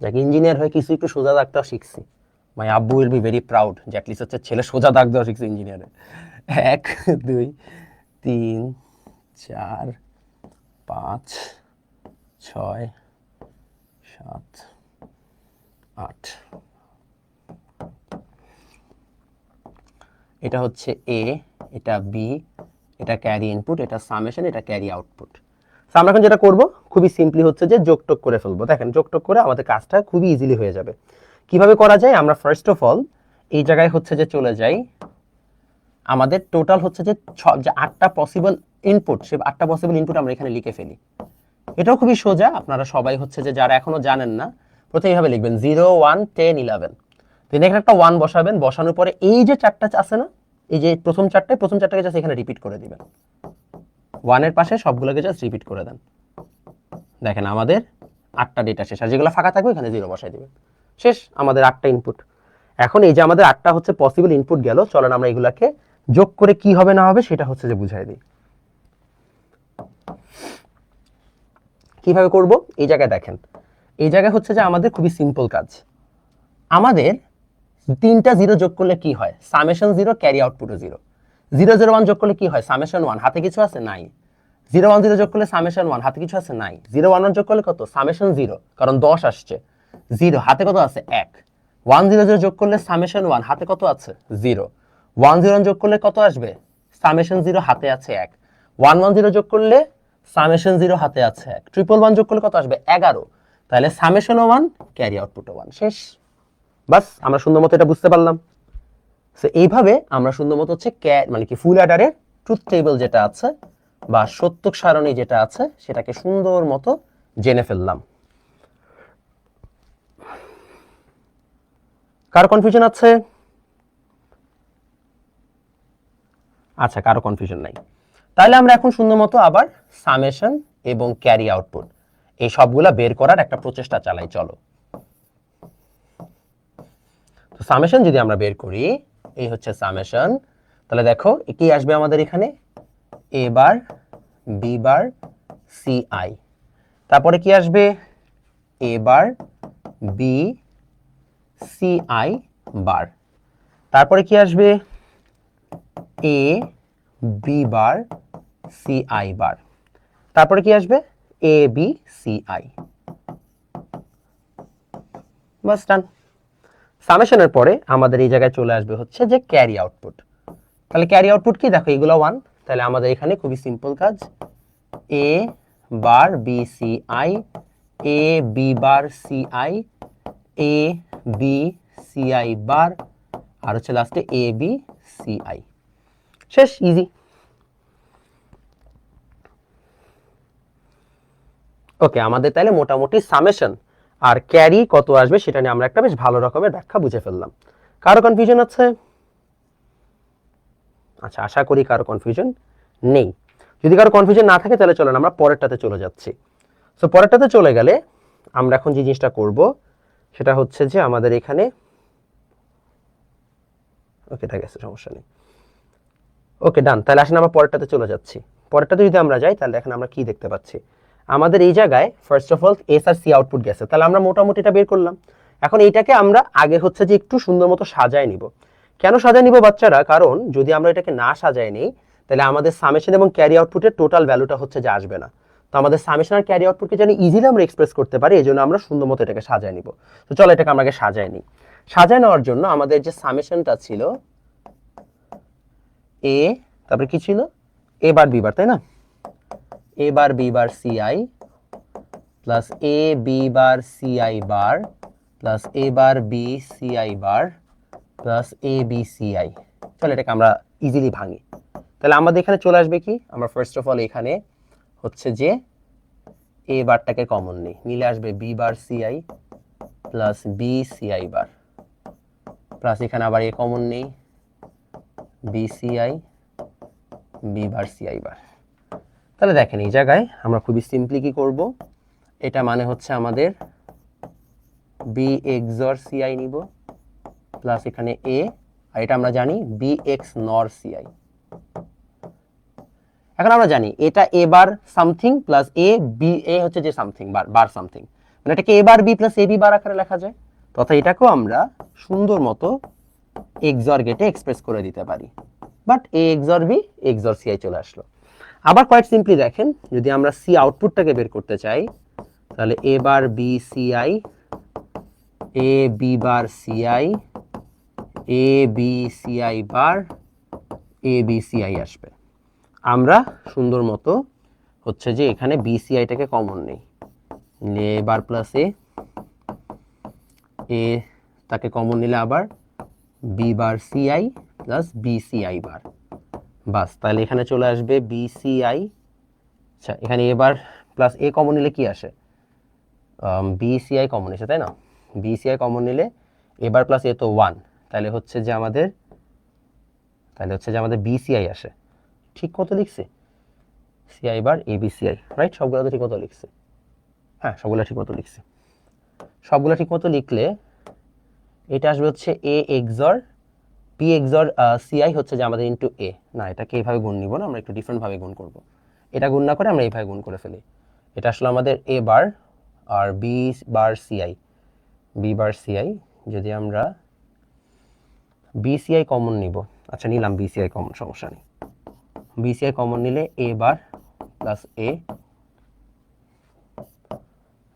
যাকে ইঞ্জিনিয়ার হয়ে কিছু একটু সোজা দাগটা শিখছি, মাই আব্বু উইল বি ভেরি প্রাউড যে অ্যাটলিস্ট হচ্ছে ছেলে সোজা দাগ দেওয়া শিখছে ইঞ্জিনিয়ারে। 1 2 3 4 5 6 7 8। এটা হচ্ছে এ, এটা বি, এটা ক্যারি ইনপুট, এটা সামেশন, এটা ক্যারি আউটপুট। সো আমরা এখন যেটা করব খুবই সিম্পলি হচ্ছে যে যোগটোগ করে ফেলবো। দেখেন যোগটোগ করে আমাদের কাজটা খুবই ইজিলি হয়ে যাবে। কিভাবে করা যায়? আমরা ফার্স্ট অফ অল এই জায়গায় হচ্ছে যে চলে যাই, আমাদের টোটাল হচ্ছে যে 8টা পসিবল ইনপুট, সে 8টা পসিবল ইনপুট আমরা এখানে লিখে ফেলি। এটাও খুবই সোজা, আপনারা সবাই হচ্ছে যে যারা এখনো জানেন না, প্রথমে এইভাবে লিখবেন 0 1 10 11। দেন এখানে একটা 1 বসাবেন, বসানোর পরে এই যে 4টা আছে না, এই যে প্রথম 4টাকে জাস্ট এখানে রিপিট করে দিবেন। 1 এর পাশে সবগুলোকে জাস্ট রিপিট করে দেন। দেখেন আমাদের 8টা ডেটা শেষ, আর যেগুলো ফাঁকা থাকবে এখানে 0 বসাই দিবেন। শেষ, আমাদের 8টা ইনপুট। এখন এই যে আমাদের 8টা হচ্ছে পসিবল ইনপুট গেল, চলেন আমরা এগুলাকে যোগ করে কি হবে না হবে সেটা হচ্ছে যে বুঝাই দিই। কিভাবে করব? এই জায়গায় দেখেন, এই জায়গায় হচ্ছে যে আমাদের খুবই সিম্পল কাজ। আমাদের 3টা 0 যোগ করলে কি হয়? Summation 0, carry আউটপুটও 0। 0 0 1 যোগ করলে কি হয়? সামেশন 1। হাতে কিছু আছে? নাই। 0 1 0 যোগ করলে সামেশন 1, হাতে কিছু আছে? নাই। 0 1 1 যোগ করলে কত? সামেশন 0, কারণ 10 আসছে। 0 হাতে কত আছে? 1। 1 0 0 যোগ করলে সামেশন 1, হাতে কত আছে? 0। 1 0 1 যোগ করলে কত আসবে? সামেশন 0, হাতে আছে 1। 1 1 0 যোগ করলে সামেশন 0, হাতে আছে 1। 1 1 1 যোগ করলে কত আসবে? 11। তাহলে সামেশন 1, ক্যারি আউটপুট 1। শেষ। বাস, আমরা সুন্দর মতো এটা বুঝতে পারলাম। সো এইভাবে আমরা সুন্দর মতো হচ্ছে মানে কি ফুল অ্যাডারের ট্রুথ টেবিল যেটা আছে বা সত্যক সারণী যেটা আছে সেটাকে সুন্দর মতো জেনে ফেললাম। কারো কনফিউশন আছে? আচ্ছা, কারো কনফিউশন নাই। তাহলে আমরা এখন সুন্দর মতো আবার সামেশন এবং ক্যারি আউটপুট এই সবগুলা বের করার একটা প্রচেষ্টা চালাই। চলো, তো সামেশন যদি আমরা বের করি, এই হচ্ছে সামেশন। তাহলে দেখো কি আসবে আমাদের এখানে? এ bar, B bar, C I. তারপরে কি আসবে? এ বার, বি, সি আই বার। তারপরে কি আসবে? এ, বি বার, সি আই বার। তারপরে কি আসবে? এ, বি, সি আই। বাস, ডান। সামেশনের পরে আমাদের এই জায়গায় চলে আসবে হচ্ছে যে ক্যারি আউটপুট। তাহলে ক্যারি আউটপুট কি? দেখো এগুলো 1, তাহলে আমাদের এখানে খুবই সিম্পল কাজ, A bar B C I, A B bar C I, A B C I bar, আর হচ্ছে লাস্টে এ বি সি আই। শেষ, ইজি। ওকে, আমাদের তাহলে মোটামুটি সামেশন আর ক্যারি কত আসবে সেটা নিয়ে আমরা একটা বেশ ভালো রকমের ব্যাখ্যা বুঝে ফেললাম। কারো কনফিউশন আছে? আচ্ছা, আশা করি কারো কনফিউশন নেই। যদি কারো কনফিউশন না থাকে তাহলে চলেন আমরা পরেরটাতে চলে যাচ্ছি। সো পরেরটাতে চলে গেলে আমরা এখন যে জিনিসটা করব সেটা হচ্ছে যে আমাদের এখানে, ওকে ঠিক আছে, সমস্যা নেই। ওকে, ডান। তাহলে আসেন আমরা পরেরটাতে চলে যাচ্ছি। পরেরটাতে যদি আমরা যাই তাহলে এখন আমরা কি দেখতে পাচ্ছি? আমাদের এই জায়গায় ফার্স্ট অফ অল এস আর সি আউটপুট গেছে, তাহলে আমরা মোটামুটি এটা বের করলাম। এখন এইটাকে আমরা আগে হচ্ছে যে একটু সুন্দর মতো সাজায় নিব। কেন সাজায় নিব বাচ্চারা? কারণ যদি আমরা এটাকে না সাজায় নিই তাহলে আমাদের সামেশন এবং ক্যারি আউটপুটের টোটাল ভ্যালুটা হচ্ছে যে আসবে না। তো আমাদের সামেশন আর ক্যারি আউটপুটকে যেন ইজিলি আমরা এক্সপ্রেস করতে পারি, এই জন্য আমরা সুন্দর মতো এটাকে সাজায় নিব। তো চলো এটাকে আমরা আগে সাজায় নিই। সাজায় নেওয়ার জন্য আমাদের যে সামেশনটা ছিল এ, তারপরে কি ছিল? এ বার বি বার, তাই না? A bar B bar C I plus A B bar C I bar plus A bar B C I bar plus A B C I. চলো এটাকে আমরা ইজিলি ভাঙি। তো তাহলে আমাদের এখানে চলে আসবে কি, আমরা ফার্স্ট অফ অল এখানে হচ্ছে যে এ বারটাকে কমন নিই, নিলে আসবে B bar C I plus B C I bar, plus এখানে আবার এ কমন নেই, B C I B bar C I bar. তাহলে দেখেন এই জায়গায় আমরা খুবই সিম্পলি কি করব, এটা মানে হচ্ছে আমাদের বি এক্সর সিআই নিব প্লাস এখানে এ, আর এটা আমরা জানি বি এক্স নর সিআই। এখন আমরা জানি এটা এ বার সামথিং প্লাস এ বি, এ হচ্ছে যে সামথিং বার সামথিং, মানে এটাকে এ bar B plus A B বার আকারে লেখা যায়, তথা এটাকেও আমরা সুন্দর মতো এক্সর গেটে এক্সপ্রেস করে দিতে পারি। But A XOR B XOR CI চলে আসলো। আবার কোয়াইট সিম্পলি দেখেন, যদি আমরা সি আউটপুটটাকে বের করতে চাই তাহলে এ bar B CI A B bar CI A B C I bar A B CI আসবে। আমরা সুন্দর মতো হচ্ছে যে এখানে বি সিআইটাকে কমন নেই, এ বার প্লাস এ তাকে কমন নিলে আবার B bar C I plus B C I bar, বাস তাহলে এখানে চলে আসবে বি সিআই। আচ্ছা এখানে এ বার প্লাস এ কমন নিলে কি আসে, বি সিআই কমন এসে, তাই না? বি সিআই কমন নিলে এ বার প্লাস এ তো 1, তাহলে হচ্ছে যে আমাদের বি সিআই আসে। ঠিক কত লিখছে, CI bar A B CI, right? সবগুলো তো ঠিক মতো লিখছে, হ্যাঁ সবগুলো ঠিক মতো লিখছে। সবগুলো ঠিক মতো লিখলে এটা আসবে হচ্ছে এ এক্সর পি এক্সর সিআই হচ্ছে যে আমাদের ইন্টু এ, না এটাকে এইভাবে গুণ নিব না, আমরা একটু ডিফারেন্ট ভাবে গুণ করব। এটা গুণ না করে আমরা এইভাবে গুণ করে ফেলি, এটা আসলে আমাদের এ বার আর বি বার সিআই, যদি আমরা বি সিআই কমন নিব, আচ্ছা নিলাম বি সিআই কমন, সমস্যা নেই। বি সিআই কমন নিলে এ বার প্লাস এ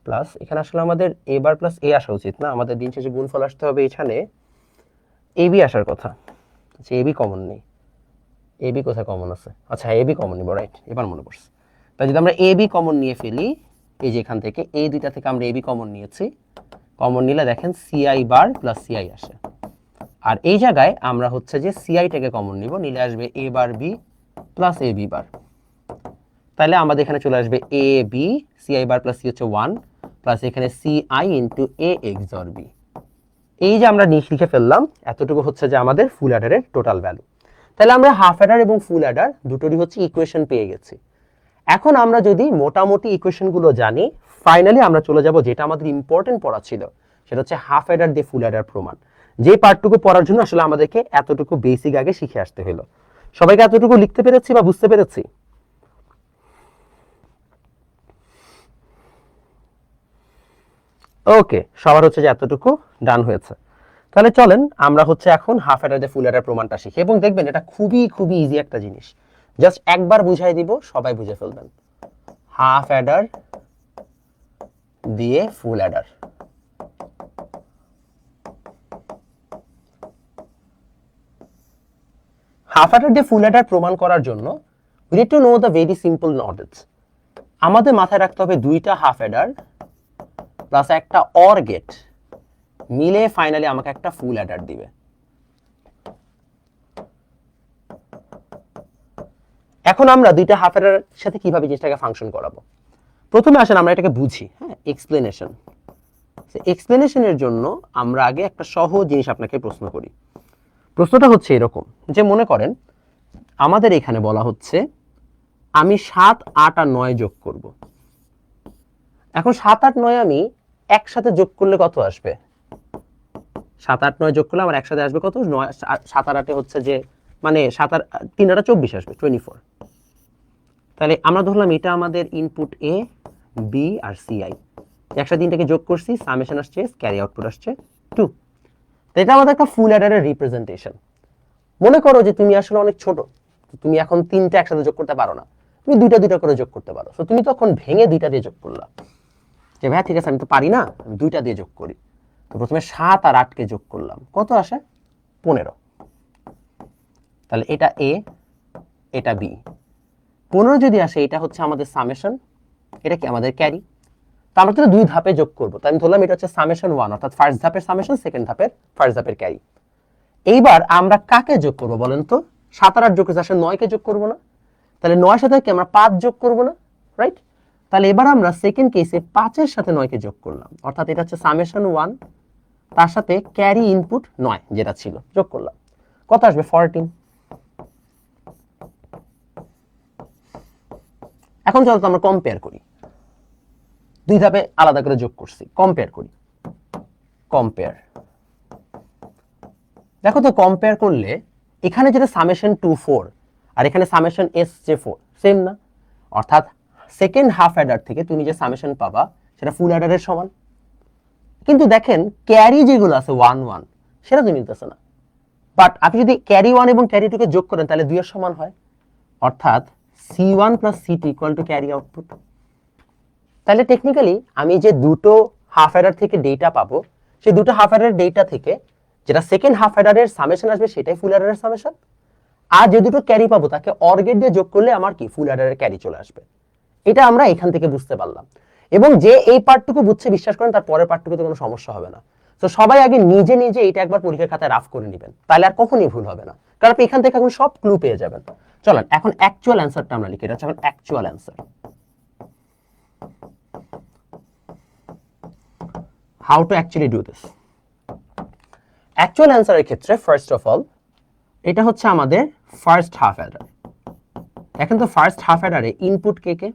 প্লাস এখানে আসলে আমাদের এ বার প্লাস এ আসা উচিত না, আমাদের দিন শেষে গুণফল আসতে হবে এখানে এ বি আসার কথা। আচ্ছা এ বি কমন নেই, এ বি কোথায় কমন আছে, আচ্ছা এ বি কমন নিব, রাইট এবার মনে পড়ছে। তাই যদি আমরা এ বি কমন নিয়ে ফেলি, এই যে এখান থেকে এই দুইটা থেকে আমরা এ বি কমন নিয়েছি, কমন নিলে দেখেন সিআই বার প্লাস সিআই আসে। আর এই জায়গায় আমরা হচ্ছে যে সিআইটাকে কমন নিব, নিলে আসবে এ bar B plus A B বার, তাহলে আমাদের এখানে চলে আসবে A B C I bar plus C হচ্ছে 1 প্লাস এখানে সিআই ইন্টু এ এক্সর বি। এই যে আমরা লিখে ফেললাম, এতটুকু হচ্ছে যে আমাদের ফুল অ্যাডারের টোটাল ভ্যালু। তাহলে আমরা হাফ অ্যাডার এবং ফুল অ্যাডার দুটোরই হচ্ছে ইকুয়েশন পেয়ে গেছি। এখন আমরা যদি মোটামুটি ইকুয়েশনগুলো জানি, ফাইনালি আমরা চলে যাব যেটা আমাদের ইম্পর্টেন্ট পড়া ছিল, সেটা হচ্ছে হাফ অ্যাডার দিয়ে ফুল অ্যাডার প্রমাণ। যে পার্টটুকু পড়ার জন্য আসলে আমাদেরকে এতটুকু বেসিক আগে শিখে আসতে হলো। সবাইকে এতটুকু লিখতে পেরেছি বা বুঝতে পেরেছি? ওকে, সবার হচ্ছে যে এতটুকু ডান হয়েছে। তাহলে চলেন আমরা হচ্ছে এখন হাফ অ্যাডার দিয়ে ফুল অ্যাডার প্রমাণটা শিখি, এবং দেখবেন এটা খুবই খুবই ইজি একটা জিনিস, জাস্ট একবার বুঝাই দিব সবাই বুঝে ফেলবেন। হাফ অ্যাডার দিয়ে ফুল অ্যাডার। হাফ অ্যাডার দিয়ে ফুল অ্যাডার প্রমাণ করার জন্য we need to know the very simple knowledge। আমাদের মাথায় রাখতে হবে দুইটা হাফ অ্যাডার প্লাস একটা অর গেট মিলে ফাইনালি আমাকে একটা ফুল অ্যাডার দিবে। এখন আমরা দুইটা হাফ অ্যাডারের সাথে কিভাবে জিনিসটাকে ফাংশন করাবো, প্রথমে আসেন আমরা এটাকে বুঝি। হ্যাঁ, এক্সপ্লেনেশন। এক্সপ্লেনেশনের জন্য আমরা আগে একটা সহজ জিনিস আপনাকে প্রশ্ন করি। প্রশ্নটা হচ্ছে এরকম যে, মনে করেন আমাদের এখানে বলা হচ্ছে আমি 7, 8 আর 9 যোগ করব। এখন 7, 8, 9 আমি একসাথে যোগ করলে কত আসবে? 7, 8, 9 যোগ করলে আমার একসাথে আসবে কত? 9, 7 আর 8 হচ্ছে যে মানে 7 আর 3 আর 24 আসবে, 24। তাহলে আমরা ধরলাম এটা আমাদের input A B R CI, একসাথে তিনটাকে যোগ করছি, সামেশন আসছে, ক্যারি আউটপুট আসছে 2। এটা আমাদের একটা ফুল অ্যাডারের রিপ্রেজেন্টেশন। মনে করো যে তুমি আসলে অনেক ছোট, তুমি এখন তিনটা একসাথে যোগ করতে পারো না, তুমি দুইটা করে যোগ করতে পারো। তো তুমি তখন ভেঙে দুইটা দিয়ে যোগ করলা, যে ভাই ঠিক আছে আমি তো পারি না, আমি দুইটা দিয়ে যোগ করি। তো প্রথমে 7 আর 8 কে যোগ করলাম, কত আসে? 15। তাহলে এটা এ, এটা বি। 15 যদি আসে, এটা হচ্ছে আমাদের সামেশন, এটা কি আমাদের ক্যারি। তো আমরা কিন্তু দুই ধাপে যোগ করবো, তাই আমি ধরলাম এটা হচ্ছে সামেশন 1, অর্থাৎ ফার্স্ট ধাপের সামেশন, সেকেন্ড ধাপের ফার্স্ট ধাপের ক্যারি। এইবার আমরা কাকে যোগ করবো বলেন তো? 7 আর 8 যোগ করছি, আসলে 9 কে যোগ করবো না? তাহলে 9 সাথে কি আমরা 5 যোগ করবো না? রাইট? তাহলে এবার আমরা সেকেন্ড কেসে 5 এর সাথে 9 কে যোগ করলাম, অর্থাৎ এটা হচ্ছে সামেশন 1 তার সাথে ক্যারি ইনপুট 9 যেটা ছিল যোগ করলাম, কত আসবে? 14। এখন চলো তো আমরা কম্পেয়ার করি, দুই ধাপে আলাদা করে যোগ করছি, কম্পেয়ার করি। কম্পেয়ার, দেখো তো কম্পেয়ার করলে এখানে যেটা সামেশন 2 4 আর এখানে সামেশন এস যে 4 সেম না? অর্থাৎ সেকেন্ড হাফ অ্যাডার থেকে তুমি যে সামেশন পাবা সেটা ফুল অ্যাডারের সমান। কিন্তু দেখেন ক্যারি যেগুলো আছে 1 1 সেটা তো মিলতেছে না। বাট আপনি যদি ক্যারি 1 এবং ক্যারি 2 কে যোগ করেন তাহলে 2 এর সমান হয়, অর্থাৎ C1 plus C2 equal to carry output. তাহলে টেকনিক্যালি আমি যে দুটো হাফ অ্যাডার থেকে ডেটা পাবো, সেই দুটো হাফ অ্যাডারের ডেটা থেকে যেটা সেকেন্ড হাফ অ্যাডারের সামেশন আসবে সেটাই ফুল অ্যাডারের সামেশন, আর যে দুটো ক্যারি পাবো তাকে অর গেট দিয়ে যোগ করলে আমার কি ফুল অ্যাডারের ক্যারি চলে আসবে। এটা আমরা এখান থেকে বুঝতে পারলাম। এবং যে এই পার্টটুকু বুঝছে বিশ্বাস করেন তার পরের পার্টটুকুতে কোনো সমস্যা হবে না। তো সবাই আগে নিজে নিজে এটা একবার পরীক্ষার খাতায় রাফ করে নেবেন, তাহলে আর কখনই ভুল হবে না, কারণ আপনি এখান থেকে এখন সব ক্লু পেয়ে যাবেন। চলেন এখন অ্যাকচুয়াল অ্যান্সারটা আমরা লিখি, এটা হচ্ছে এখন actual answer. How to actually do this. Actual অ্যান্সারের ক্ষেত্রে ফার্স্ট অফ অল এটা হচ্ছে আমাদের ফার্স্ট হাফ অ্যাডার। দেখেন তো ফার্স্ট হাফ অ্যাডারে ইনপুট কে কে?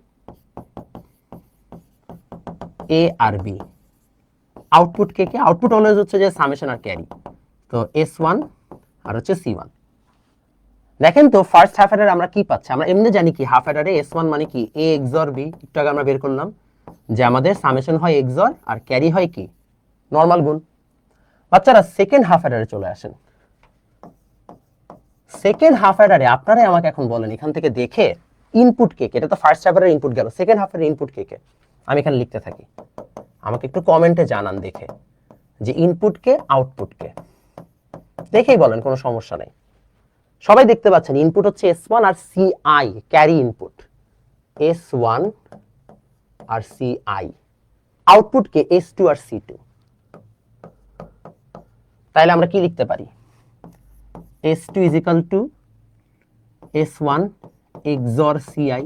এ আর বি। আউটপুট কে কে? আউটপুট অলওয়েজ হচ্ছে যে সামেশন আর ক্যারি, তো S1 আর হচ্ছে C1। দেখেন তো ফার্স্ট হাফ অ্যাডারে আমরা কি পাচ্ছি? আমরা এমনি জানি কি হাফ অ্যাডারে S1 মানে কি A XOR B, একটু আগে আমরা বের করলাম যে আমাদের সামেশন হয় XOR আর ক্যারি হয় কি নরমাল গুণ। বাচ্চারা সেকেন্ড হাফ অ্যাডারে চলে আসেন। সেকেন্ড হাফ অ্যাডারে আপনারাই আমাকে এখন বলেন এখান থেকে দেখে ইনপুট কে কে? এটা তো ফার্স্ট হাফ অ্যাডারের ইনপুট গেল, সেকেন্ড হাফ অ্যাডারের ইনপুট কে কে? আমি এখানে লিখতে থাকি, আমাকে একটু কমেন্টে জানান দেখে যে ইনপুট কে আউটপুট কে, দেখেই বলেন, কোনো সমস্যা নেই। সবাই দেখতে পাচ্ছেন ইনপুট হচ্ছে S1 আর CI ক্যারি ইনপুট, S1 আর CI। আউটপুট কে S2 আর C2। তাহলে আমরা কি লিখতে পারি? S2 is equal to S1 XOR CI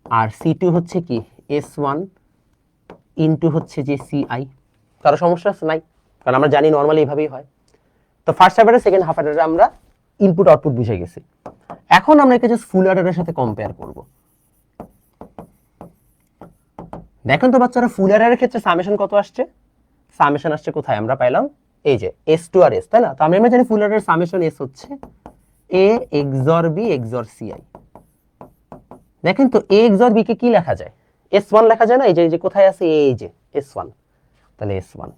আর C2 হচ্ছে কি S1 ইনটু হচ্ছে যে CI। কারো সমস্যা নাই? কারণ আমরা জানি নরমালি এইভাবেই হয়। তো first half adder second half অ্যাডারে আমরা ইনপুট আউটপুট বুঝে গেছি। এখন আমরা একে জাস্ট ফুল অ্যাডারের সাথে কম্পেয়ার করব। দেখেন তো বাচ্চারা ফুল অ্যাডারের ক্ষেত্রে সামেশন কত আসছে? সামেশন আসছে কোথায়? আমরা পাইলাম এই যে S2 আর S, তাই না? তো আমরা জানি ফুল অ্যাডারের সামেশন S হচ্ছে A XOR B XOR CI। দেখেন তো A XOR B কে কি লেখা যায়? S1 লেখা যায় না? এই যে কোথায় আছে এই যে S1, তাহলে S1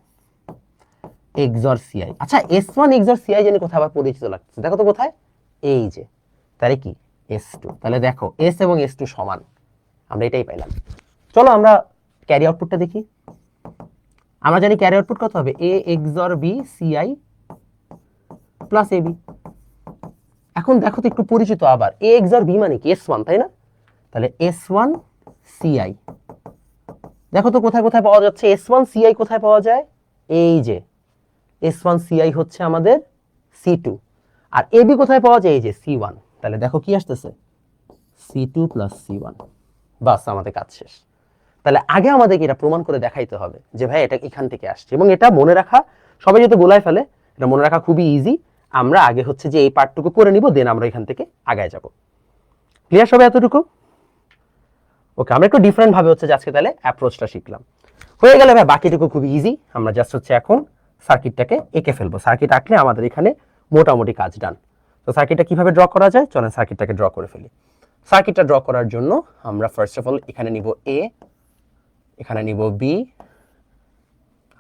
XOR CI। আচ্ছা S1 XOR CI জানি কোথায় আবার পরিচিত লাগছে, দেখো তো কোথায়? এই যে, তাহলে কি S2। তাহলে দেখো S এবং S2 সমান, আমরা এটাই পাইলাম। চলো আমরা ক্যারি আউটপুটটা দেখি। আমরা জানি ক্যারি আউটপুট কত হবে? A XOR B CI plus AB। এখন দেখো তো একটু পরিচিত আবার, A XOR B মানে কি S1, তাই না? তাহলে S1 CI, দেখো তো কোথায় কোথায় পাওয়া যাচ্ছে? S1 CI কোথায় পাওয়া যায়? এই যে S1 CI হচ্ছে আমাদের C2, আর AB কোথায় পাওয়া যায়? এই যে C1। তাহলে দেখো কি আসতেছে? C2 plus C1। বাস, আমাদের কাজ শেষ। তাহলে আগে আমাদেরকে এটা প্রমাণ করে দেখাইতে হবে যে ভাই এটা এখান থেকে আসছে, এবং এটা মনে রাখা, সবাই যেহেতু গোলায় ফেলে, এটা মনে রাখা খুবই ইজি। আমরা আগে হচ্ছে যে এই পার্টটুকু করে নিব, দেন আমরা এখান থেকে আগায় যাব। ক্লিয়ার সবাই এতটুকু? ওকে, আমরা একটু ডিফারেন্ট ভাবে হচ্ছে আজকে তাহলে অ্যাপ্রোচটা শিখলাম। হয়ে গেলে ভাই বাকিটুকু খুবই ইজি। আমরা জাস্ট হচ্ছে এখন সার্কিটটাকে এঁকে ফেলবো। সার্কিট আঁকলে আমাদের এখানে মোটামুটি কাজ ডান। তো সার্কিটটা কিভাবে ড্র করা যায়? চলেন সার্কিটটাকে ড্র করে ফেলি। সার্কিটটা ড্র করার জন্য আমরা ফার্স্ট অফ অল এখানে নিব A, এখানে নিব B।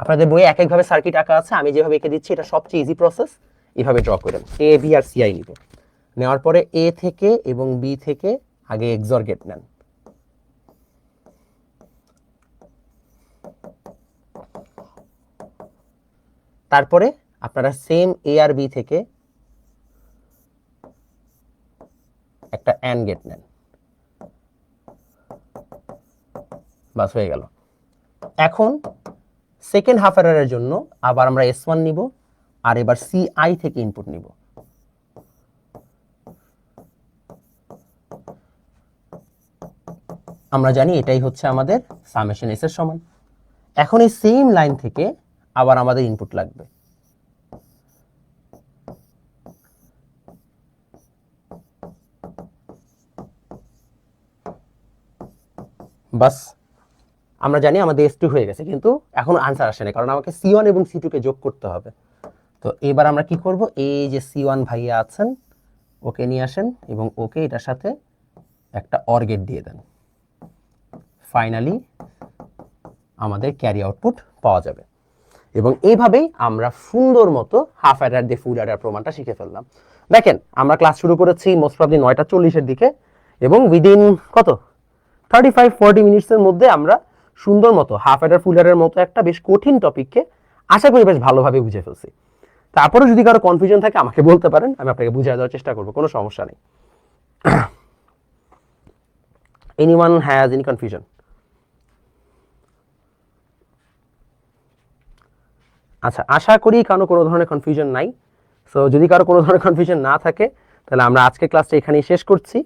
আপনাদের বইয়ে এক একভাবে সার্কিট আঁকা আছে, আমি যেভাবে এঁকে দিচ্ছি এটা সবচেয়ে ইজি প্রসেস। এইভাবে ড্র করেন। A, B আর CI নিব। নেওয়ার পরে A থেকে এবং B থেকে আগে XOR গেট নেন। তারপরে আপনারা সেম A আর B থেকে একটা AND গেট নেন। বাস, হয়ে গেল। এখন সেকেন্ড হাফ অ্যাডারের জন্য আবার আমরা S1 নিব, আর এবার CI থেকে ইনপুট নিব। আমরা জানি এটাই হচ্ছে আমাদের সামেশন এস এর সমান। এখন এই সেম লাইন থেকে আবার আমাদের ইনপুট লাগবে। বাস আমরা জানি আমাদের S2 হয়ে গেছে, কিন্তু এখন আনসার আসে না, কারণ আমাকে C1 এবং C2 কে যোগ করতে হবে। তো এবার আমরা কি করব, এই যে C1 ভাইয়া আছেন ওকে নিয়ে আসেন এবং ওকে এটার সাথে একটা অর গেট দিয়ে দেন। ফাইনালি আমাদের ক্যারি আউটপুট পাওয়া যাবে। এবং এইভাবেই আমরা সুন্দর মতো হাফ অ্যাডার দিয়ে ফুল অ্যাডার প্রমাণটা শিখে ফেললাম। দেখেন আমরা ক্লাস শুরু করেছি মোস্ট প্রবলি 9:40-এর দিকে, এবং উইদিন কত 35-40 মিনিটসের মধ্যে আমরা সুন্দর মতো হাফ অ্যাডার ফুল অ্যাডার মতো একটা বেশ কঠিন টপিককে আশা করি বেশ ভালোভাবে বুঝে ফেলছি। তারপরে যদি কারো কনফিউশন থাকে আমাকে বলতে পারেন, আমি আপনাকে বুঝিয়ে দেওয়ার চেষ্টা করবো, কোনো সমস্যা নেই। Anyone has any confusion? আচ্ছা, আশা করি কারো কোনো ধরনের কনফিউশন নাই। সো যদি কারো কোনো ধরনের কনফিউশন না থাকে তাহলে আমরা আজকে ক্লাসটা এখানেই শেষ করছি।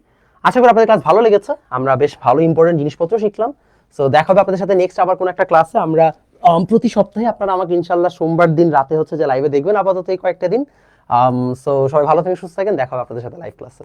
আশা করি আপনাদের ক্লাস ভালো লেগেছে, আমরা বেশ ভালো ইম্পর্টেন্ট জিনিসপত্র শিখলাম। সো দেখা হবে আপনাদের সাথে নেক্সট আবার কোনো একটা ক্লাসে। আমরা প্রতি সপ্তাহে আপনারা আমাকে ইনশাল্লাহ সোমবার দিন রাতে হচ্ছে যে লাইভে দেখবেন আপাতত এই কয়েকটা দিন। সো সবাই ভালো থাকেন, সুস্থ থাকেন, দেখা হবে আপনাদের সাথে লাইভ ক্লাসে।